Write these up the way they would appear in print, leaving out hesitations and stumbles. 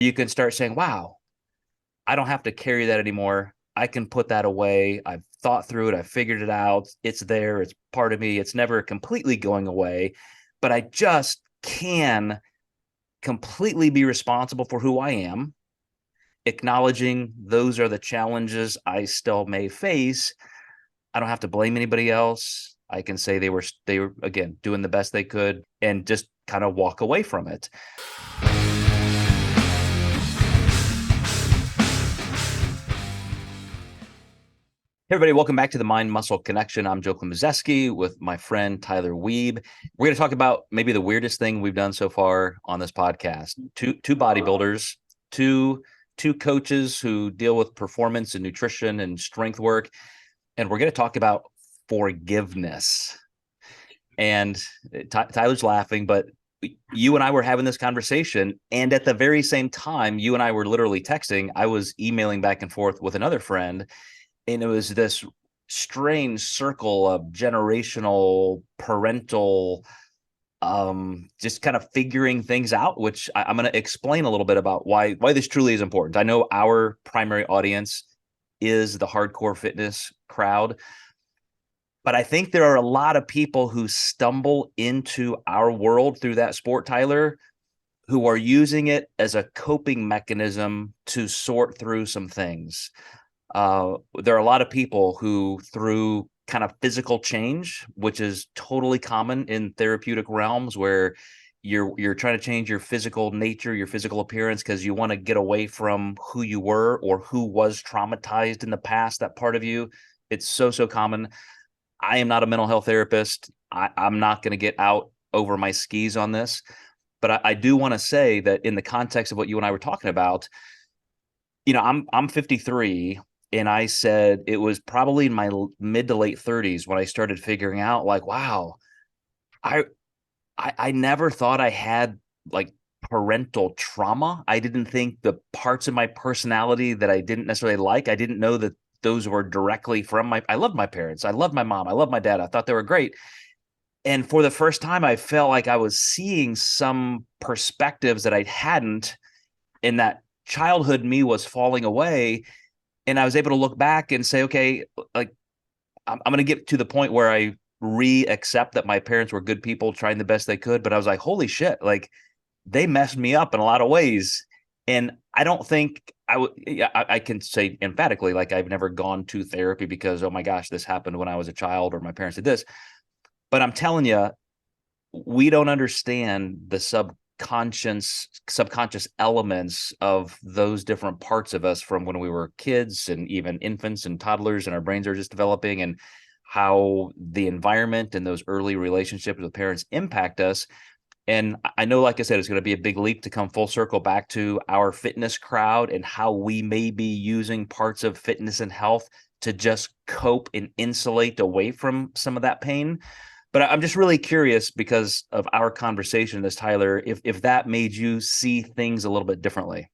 you can start saying, wow, I don't have to carry that anymore. I can put that away. I've thought through it. I've figured it out. It's there. It's part of me. It's never completely going away, but I just can completely be responsible for who I am, acknowledging those are the challenges I still may face. I don't have to blame anybody else. I can say they were again doing the best they could and just kind of walk away from it. Hey everybody, welcome back to the Mind Muscle Connection. I'm Joe Klimazeski with my friend Tyler Weeb. We're going to talk about maybe the weirdest thing we've done so far on this podcast. Two bodybuilders, two coaches who deal with performance and nutrition and strength work, and we're going to talk about forgiveness. And Tyler's laughing, but you and I were having this conversation, and at the very same time, you and I were literally texting. I was emailing back and forth with another friend, and it was this strange circle of generational parental just kind of figuring things out, which I'm going to explain a little bit about why this truly is important. I know our primary audience is the hardcore fitness crowd, but I think there are a lot of people who stumble into our world through that sport, Tyler, who are using it as a coping mechanism to sort through some things. There are a lot of people who, through kind of physical change, which is totally common in therapeutic realms, where you're trying to change your physical nature, your physical appearance, because you want to get away from who you were or who was traumatized in the past, that part of you. It's so common. I am not a mental health therapist. I'm not going to get out over my skis on this, but I do want to say that in the context of what you and I were talking about, I'm 53, and I said it was probably in my mid to late 30s when I started figuring out, like, wow, I I never thought I had like parental trauma. I didn't think the parts of my personality that I didn't necessarily like, I didn't know that those were directly from I loved my parents. I loved my mom. I loved my dad. I thought they were great. And for the first time, I felt like I was seeing some perspectives that I hadn't, and that childhood me was falling away. And I was able to look back and say, okay, like I'm going to get to the point where I re-accept that my parents were good people trying the best they could. But I was like, holy shit, like they messed me up in a lot of ways. And I don't think I would, yeah, I can say emphatically, like I've never gone to therapy because, oh my gosh, this happened when I was a child or my parents did this. But I'm telling you, we don't understand the subconscious elements of those different parts of us from when we were kids and even infants and toddlers, and our brains are just developing, and how the environment and those early relationships with parents impact us. And I know, like I said, it's going to be a big leap to come full circle back to our fitness crowd and how we may be using parts of fitness and health to just cope and insulate away from some of that pain. But I'm just really curious, because of our conversation, this Tyler, if that made you see things a little bit differently.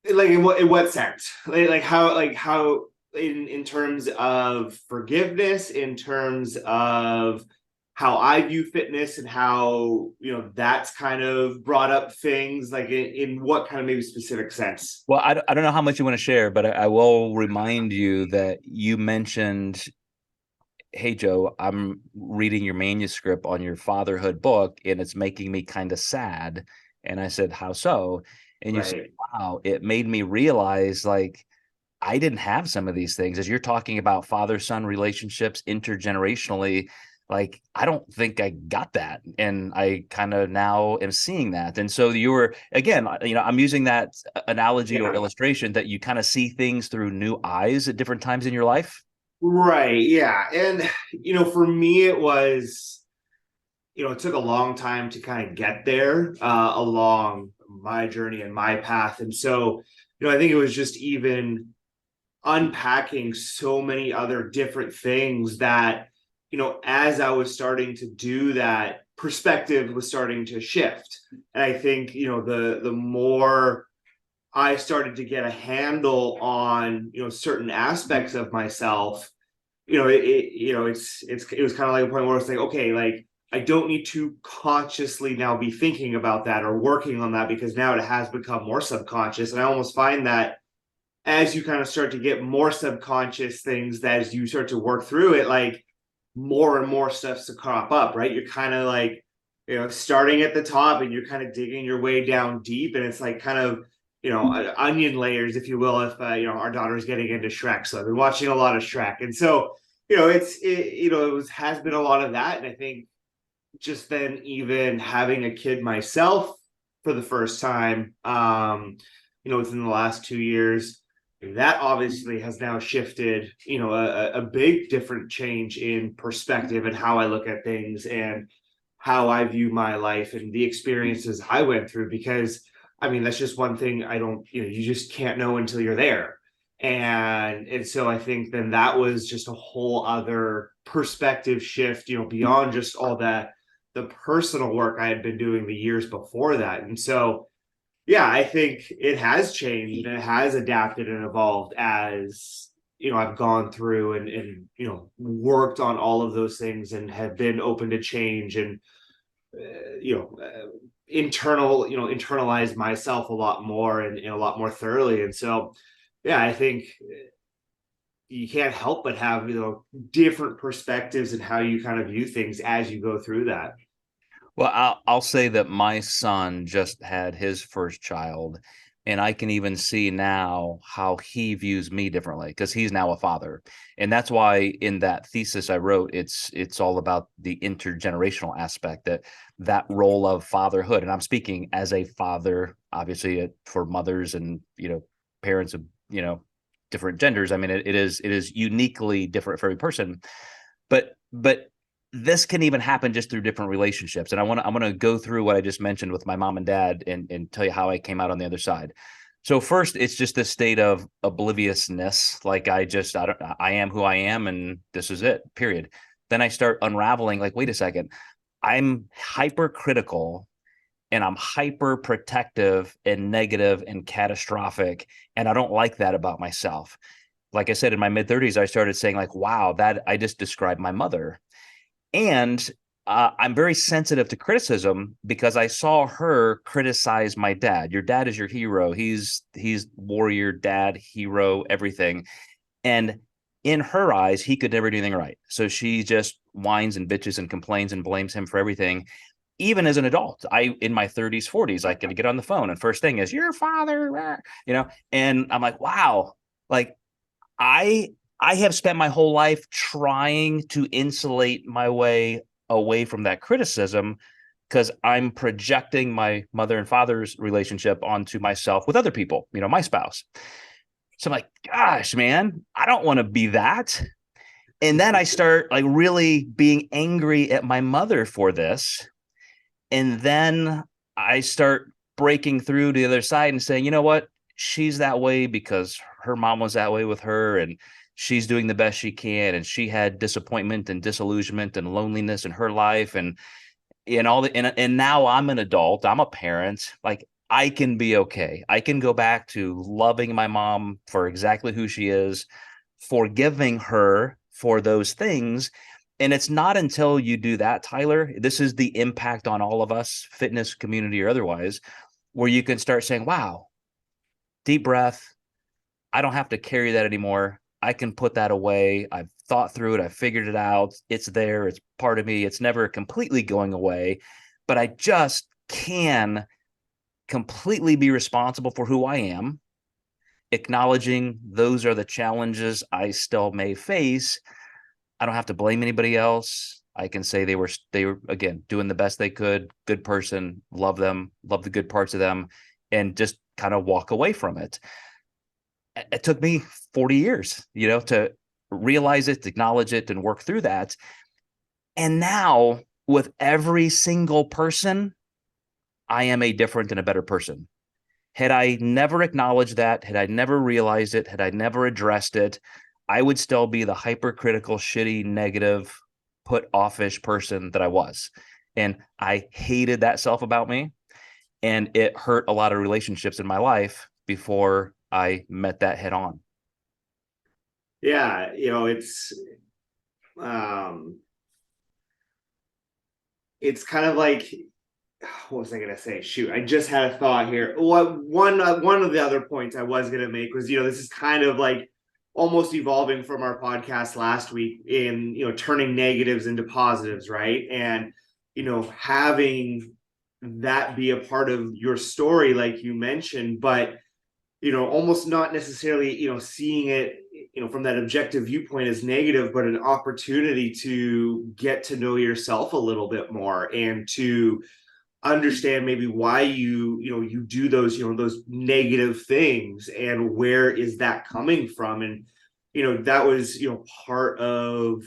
Like in what sense? Like how in terms of forgiveness, in terms of how I view fitness and how that's kind of brought up things like in what kind of maybe specific sense? Well, I don't know how much you want to share, but I will remind you that you mentioned, hey, Joe, I'm reading your manuscript on your fatherhood book, and it's making me kind of sad. And I said, how so? And you said, Right. wow, it made me realize, like, I didn't have some of these things. As you're talking about father-son relationships intergenerationally, like I don't think I got that. And I kind of now am seeing that. And so you were, again, I'm using that analogy or Yeah. illustration that you kind of see things through new eyes at different times in your life. Right. Yeah. And for me, it was it took a long time to kind of get there along my journey and my path. And so, I think it was just even unpacking so many other different things that, as I was starting to do that, perspective was starting to shift. And I think, the more I started to get a handle on, certain aspects of myself, it was kind of like a point where it's like, okay, like I don't need to consciously now be thinking about that or working on that, because now it has become more subconscious. And I almost find that as you kind of start to get more subconscious things, that as you start to work through it, like more and more stuff's to crop up, right? You're kind of like, starting at the top and you're kind of digging your way down deep. And it's like kind of, onion layers, if you will, if, our daughter's getting into Shrek. So I've been watching a lot of Shrek. And so, has been a lot of that. And I think just then even having a kid myself for the first time, within the last 2 years, that obviously has now shifted, a big different change in perspective and how I look at things and how I view my life and the experiences I went through. Because I mean, that's just one thing I don't, you just can't know until you're there. And so I think then that was just a whole other perspective shift, beyond just all that, the personal work I had been doing the years before that. And so, yeah, I think it has changed and it has adapted and evolved as, I've gone through and worked on all of those things and have been open to change and, internalize myself a lot more and a lot more thoroughly. And so, yeah, I think you can't help but have, different perspectives and how you kind of view things as you go through that. Well, I'll say that my son just had his first child, and I can even see now how he views me differently because he's now a father. And that's why in that thesis I wrote, it's all about the intergenerational aspect, that role of fatherhood. And I'm speaking as a father, obviously, for mothers and parents of different genders. I mean, it is uniquely different for every person, but this can even happen just through different relationships. And I'm going to go through what I just mentioned with my mom and dad and tell you how I came out on the other side. So first, it's just this state of obliviousness. Like I am who I am, and this is it, period. Then I start unraveling, like, wait a second, I'm hypercritical and I'm hyper protective and negative and catastrophic. And I don't like that about myself. Like I said, in my mid 30s, I started saying, like, wow, that I just described my mother. And I'm very sensitive to criticism because I saw her criticize my dad. Your dad is your hero. He's warrior, dad, hero, everything. And in her eyes, he could never do anything right. So she just whines and bitches and complains and blames him for everything. Even as an adult, in my 30s, 40s, I could get on the phone and first thing is your father, and I'm like, wow, like I I have spent my whole life trying to insulate my way away from that criticism because I'm projecting my mother and father's relationship onto myself with other people, my spouse. So I'm like, gosh, man, I don't want to be that. And then I start like really being angry at my mother for this. And then I start breaking through to the other side and saying, you know what? She's that way because her mom was that way with her. And she's doing the best she can. And she had disappointment and disillusionment and loneliness in her life. And all the, and now I'm an adult, I'm a parent. Like I can be okay. I can go back to loving my mom for exactly who she is, forgiving her for those things. And it's not until you do that, Tyler, this is the impact on all of us, fitness community or otherwise, where you can start saying, wow, deep breath. I don't have to carry that anymore. I can put that away. I've thought through it. I've figured it out. It's there. It's part of me. It's never completely going away, but I just can completely be responsible for who I am, acknowledging those are the challenges I still may face. I don't have to blame anybody else. I can say they were again doing the best they could, good person, love them, love the good parts of them, and just kind of walk away from it. It took me 40 years, to realize it, acknowledge it, and work through that. And now with every single person, I am a different and a better person. Had I never acknowledged that, had I never realized it, had I never addressed it, I would still be the hypercritical, shitty, negative, put offish person that I was. And I hated that self about me. And it hurt a lot of relationships in my life before I met that head on. Yeah, it's um it's kind of like, what was I gonna say? Shoot, I just had a thought here. One of the other points I was gonna make was, this is kind of like almost evolving from our podcast last week in, turning negatives into positives, right? And having that be a part of your story, like you mentioned, but almost not necessarily, seeing it, from that objective viewpoint as negative, but an opportunity to get to know yourself a little bit more and to understand maybe why you do those, those negative things, and where is that coming from. And that was part of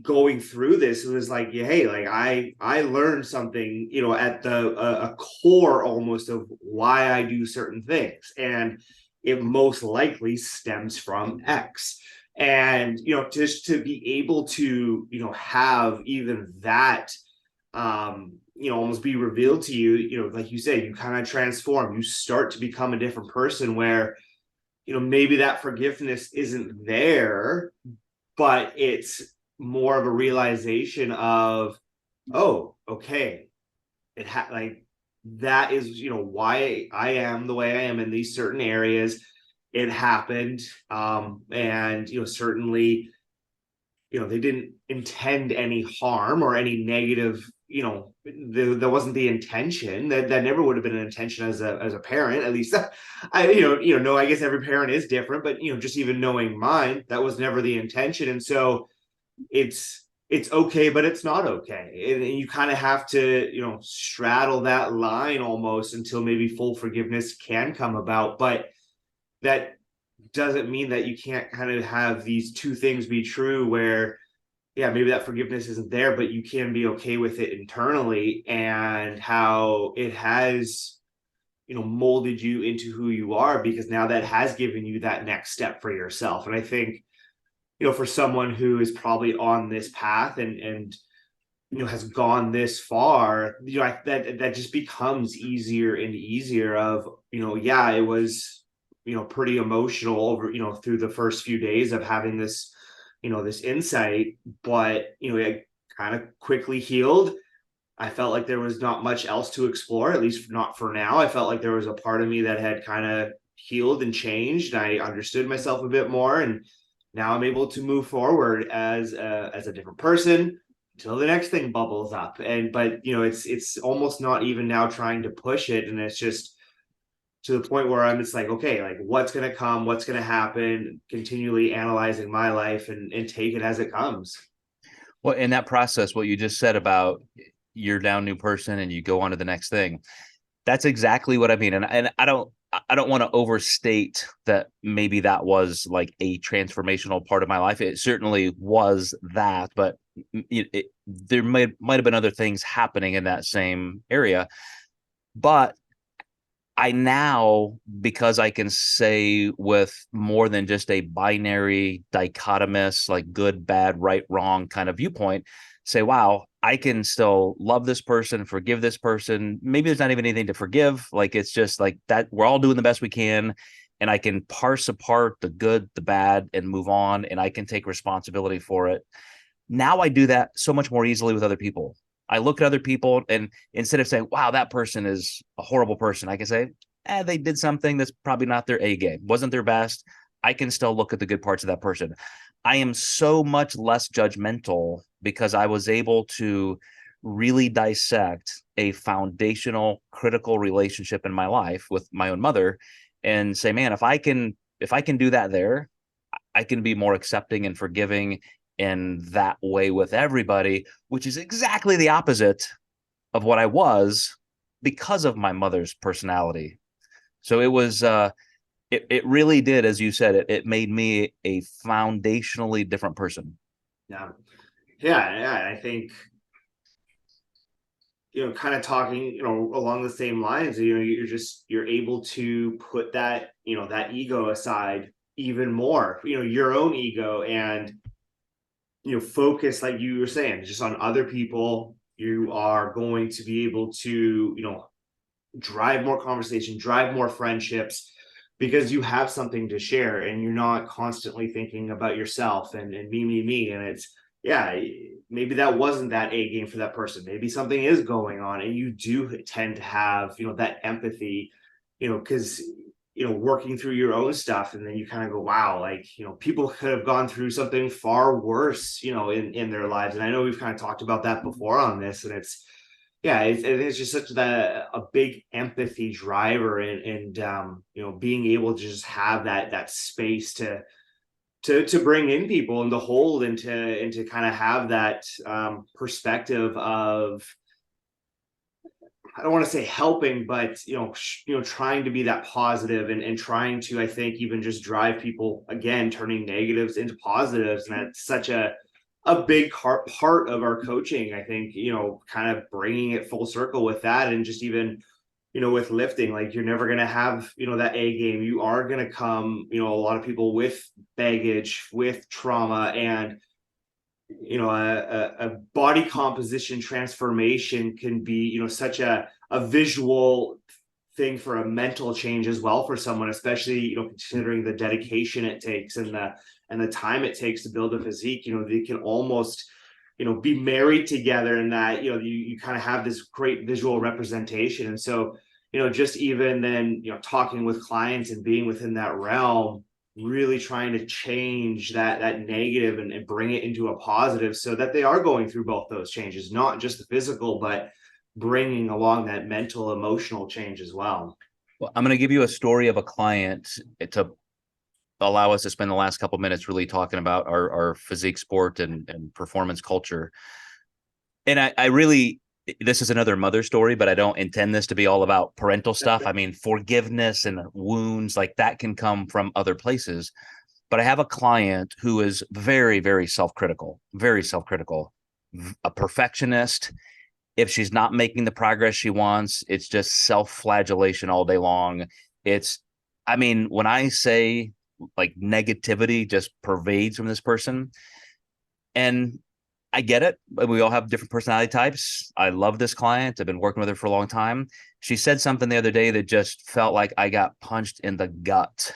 going through this. It was like, yeah, hey, like I learned something at the a core almost of why I do certain things, and it most likely stems from X. And just to be able to have even that almost be revealed to you, like you say, you kind of transform, you start to become a different person, where maybe that forgiveness isn't there, but it's more of a realization of, oh, okay, like that is why I am the way I am in these certain areas. It happened, and certainly they didn't intend any harm or any negative. There wasn't the intention. That never would have been an intention as a parent, at least. I no, I guess every parent is different, but just even knowing mine, that was never the intention. And so it's okay, but it's not okay. And you kind of have to straddle that line almost until maybe full forgiveness can come about. But that doesn't mean that you can't kind of have these two things be true, where yeah, maybe that forgiveness isn't there, but you can be okay with it internally, and how it has molded you into who you are, because now that has given you that next step for yourself. And I think for someone who is probably on this path and has gone this far, that just becomes easier and easier of yeah, it was pretty emotional over through the first few days of having this this insight, but it kind of quickly healed. I felt like there was not much else to explore, at least not for now. I felt like there was a part of me that had kind of healed and changed. I understood myself a bit more, and now I'm able to move forward as a different person until the next thing bubbles up. And but it's almost not even now trying to push it, and it's just to the point where I'm just like, okay, like what's going to come, what's going to happen, continually analyzing my life and take it as it comes. Well, in that process, what you just said about you're now a new person and you go on to the next thing, that's exactly what I mean. And I don't want to overstate that maybe that was like a transformational part of my life. It certainly was that, but there might have been other things happening in that same area. But I now, because I can say with more than just a binary dichotomous, like good, bad, right, wrong kind of viewpoint, say, wow, I can still love this person, forgive this person. Maybe there's not even anything to forgive. Like, it's just like that. We're all doing the best we can. And I can parse apart the good, the bad, and move on. And I can take responsibility for it. Now I do that so much more easily with other people. I look at other people, and instead of saying, wow, that person is a horrible person, I can say, they did something that's probably not their A game, wasn't their best. I can still look at the good parts of that person. I am so much less judgmental because I was able to really dissect a foundational, critical relationship in my life with my own mother and say, man, if I can do that there, I can be more accepting and forgiving in that way with everybody, which is exactly the opposite of what I was because of my mother's personality. So it was it really did, as you said, it made me a foundationally different person. Yeah. Yeah. I think, kind of talking, along the same lines, you're able to put that, that ego aside even more, your own ego, and focus, like you were saying, just on other people. You are going to be able to drive more conversation, drive more friendships, because you have something to share, and you're not constantly thinking about yourself and me, and yeah, maybe that wasn't that A game for that person. Maybe something is going on, and you do tend to have, that empathy, because, working through your own stuff, and then you kind of go, wow, like, people could have gone through something far worse, in their lives. And I know we've kind of talked about that before on this, and yeah, it's just such a big empathy driver, and being able to just have that space to bring in people and to hold and to kind of have that perspective of, I don't want to say helping, but trying to be that positive, and trying to, I think, even just drive people, again, turning negatives into positives. And that's such a big part of our coaching, I think, kind of bringing it full circle with that. And just even, with lifting, like, you're never going to have, that A game. You are going to come, a lot of people with baggage, with trauma, and a body composition transformation can be, such a visual thing for a mental change as well for someone, especially, considering the dedication it takes, and the time it takes to build a physique. They can almost, be married together, in that, you kind of have this great visual representation. And so, just even then, talking with clients and being within that realm, really trying to change that negative, and bring it into a positive, so that they are going through both those changes, not just the physical, but bringing along that mental, emotional change as well. Well, I'm going to give you a story of a client to allow us to spend the last couple of minutes really talking about our physique sport and performance culture. And I really, this is another mother story, but I don't intend this to be all about parental stuff. I mean, forgiveness and wounds, like, that can come from other places. But I have a client who is very, very self-critical, a perfectionist. If she's not making the progress she wants, it's just self-flagellation all day long. I mean, when I say, like, negativity just pervades from this person, and I get it. We all have different personality types. I love this client. I've been working with her for a long time. She said something the other day that just felt like I got punched in the gut.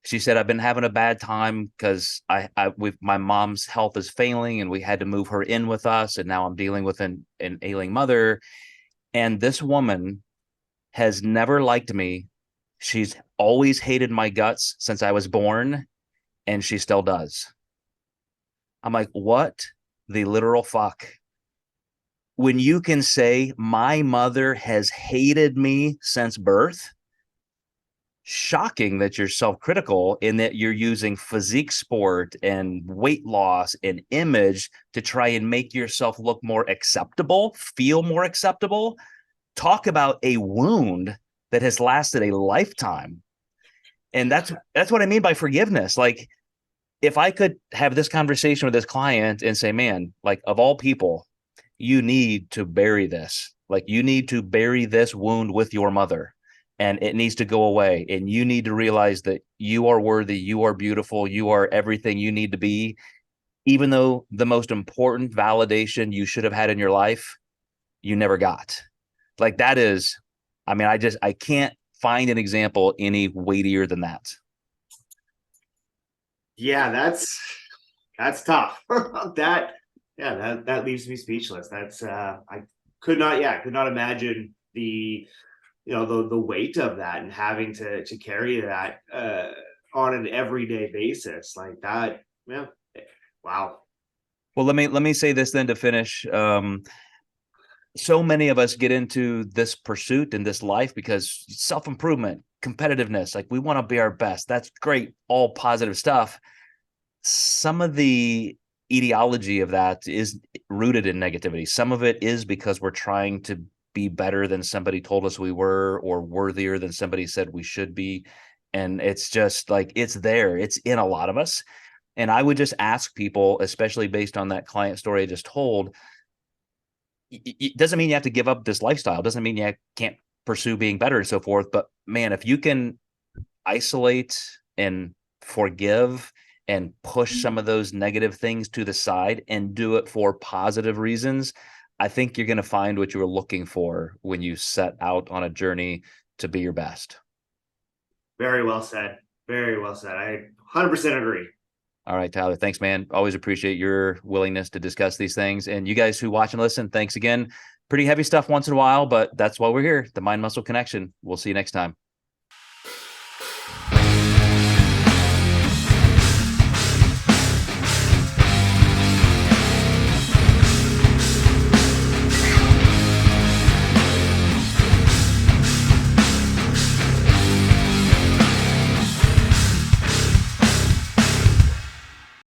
She said, I've been having a bad time because my mom's health is failing, and we had to move her in with us. And now I'm dealing with an ailing mother. And this woman has never liked me. She's always hated my guts since I was born, and she still does. I'm like, what the literal fuck? When you can say my mother has hated me since birth, shocking that you're self-critical in that you're using physique sport and weight loss and image to try and make yourself look more acceptable, feel more acceptable. Talk about a wound that has lasted a lifetime. And that's what I mean by forgiveness. Like, if I could have this conversation with this client and say, man, like, of all people, you need to bury this. Like, you need to bury this wound with your mother, and it needs to go away. And you need to realize that you are worthy, you are beautiful, you are everything you need to be, even though the most important validation you should have had in your life, you never got. Like, that is, I mean, I can't find an example any weightier than that. Yeah, that's tough. That leaves me speechless. I could not imagine the weight of that, and having to carry that on an everyday basis like that. Yeah. Wow. Well, let me say this then to finish. So many of us get into this pursuit in this life because self-improvement, competitiveness, like, we want to be our best. That's great, all positive stuff. Some of the etiology of that is rooted in negativity. Some of it is because we're trying to be better than somebody told us we were, or worthier than somebody said we should be. And it's just like, it's there, it's in a lot of us. And I would just ask people, especially based on that client story I just told, it doesn't mean you have to give up this lifestyle. It doesn't mean you can't pursue being better and so forth. But man, if you can isolate and forgive and push some of those negative things to the side and do it for positive reasons, I think you're going to find what you were looking for when you set out on a journey to be your best. Very well said. Very well said. I 100% agree. All right, Tyler. Thanks, man. Always appreciate your willingness to discuss these things. And you guys who watch and listen, thanks again. Pretty heavy stuff once in a while, but that's why we're here. The Mind Muscle Connection. We'll see you next time.